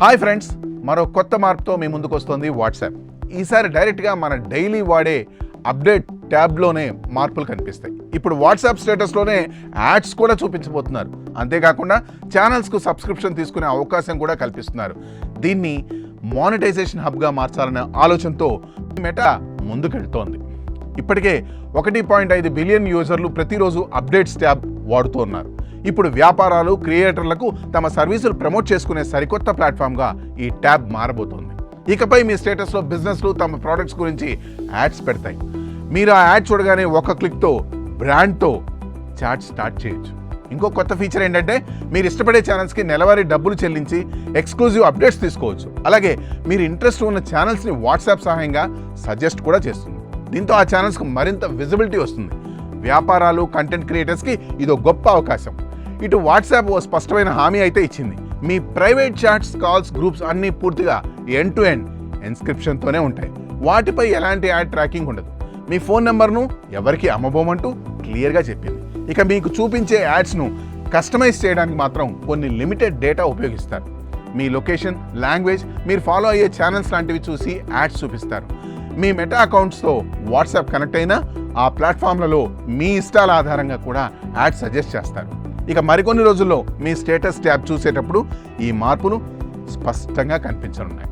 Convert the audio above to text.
Hi friends, మరో కొత్త మార్పుతో మీ ముందుకు వస్తుంది వాట్సాప్. ఈసారి డైరెక్ట్గా మన డైలీ వాడే అప్డేట్ ట్యాబ్లోనే మార్పులు కనిపిస్తాయి. ఇప్పుడు వాట్సాప్ స్టేటస్లోనే యాడ్స్ కూడా చూపించబోతున్నారు. అంతేకాకుండా ఛానల్స్కు సబ్స్క్రిప్షన్ తీసుకునే అవకాశం కూడా కల్పిస్తున్నారు. దీన్ని మానిటైజేషన్ హబ్గా మార్చాలనే ఆలోచనతో మెటా ముందుకెళ్తోంది. ఇప్పటికే 1.5 బిలియన్ యూజర్లు ప్రతిరోజు అప్డేట్స్ ట్యాబ్ వాడుతూ ఉన్నారు. ఇప్పుడు వ్యాపారాలు, క్రియేటర్లకు తమ సర్వీసులు ప్రమోట్ చేసుకునే సరికొత్త ప్లాట్ఫామ్గా ఈ ట్యాబ్ మారబోతోంది. ఇకపై మీ స్టేటస్లో బిజినెస్లు తమ ప్రోడక్ట్స్ గురించి యాడ్స్ పెడతాయి. మీరు ఆ యాడ్ చూడగానే ఒక క్లిక్తో బ్రాండ్తో చాట్ స్టార్ట్ చేయొచ్చు. ఇంకో కొత్త ఫీచర్ ఏంటంటే, మీరు ఇష్టపడే ఛానల్స్కి నెలవారీ డబ్బులు చెల్లించి ఎక్స్క్లూజివ్ అప్డేట్స్ తీసుకోవచ్చు. అలాగే మీరు ఇంట్రెస్ట్ ఉన్న ఛానల్స్ని వాట్సాప్ సహాయంగా సజెస్ట్ కూడా చేస్తుంది. దీంతో ఆ ఛానల్స్కి మరింత విజిబిలిటీ వస్తుంది. వ్యాపారాలు, కంటెంట్ క్రియేటర్స్కి ఇదో గొప్ప అవకాశం. ఇటు వాట్సాప్ ఓ స్పష్టమైన హామీ అయితే ఇచ్చింది. మీ ప్రైవేట్ చాట్స్, కాల్స్, గ్రూప్స్ అన్నీ పూర్తిగా ఎండ్ టు ఎండ్ ఎన్స్క్రిప్షన్తోనే ఉంటాయి. వాటిపై ఎలాంటి యాడ్ ట్రాకింగ్ ఉండదు. మీ ఫోన్ నెంబర్ను ఎవరికి అమ్మబోమంటూ క్లియర్గా చెప్పింది. ఇక మీకు చూపించే యాడ్స్ను కస్టమైజ్ చేయడానికి మాత్రం కొన్ని లిమిటెడ్ డేటా ఉపయోగిస్తారు. మీ లొకేషన్, లాంగ్వేజ్, మీరు ఫాలో అయ్యే ఛానల్స్ లాంటివి చూసి యాడ్స్ చూపిస్తారు. మీ మెటా అకౌంట్స్తో వాట్సాప్ కనెక్ట్ అయినా ఆ ప్లాట్ఫామ్లలో మీ ఇష్టాల ఆధారంగా కూడా యాడ్ సజెస్ట్ చేస్తారు. ఇక మరికొన్ని రోజుల్లో మీ స్టేటస్ ట్యాబ్ చూసేటప్పుడు ఈ మార్పులు స్పష్టంగా కనిపించనున్నాయి.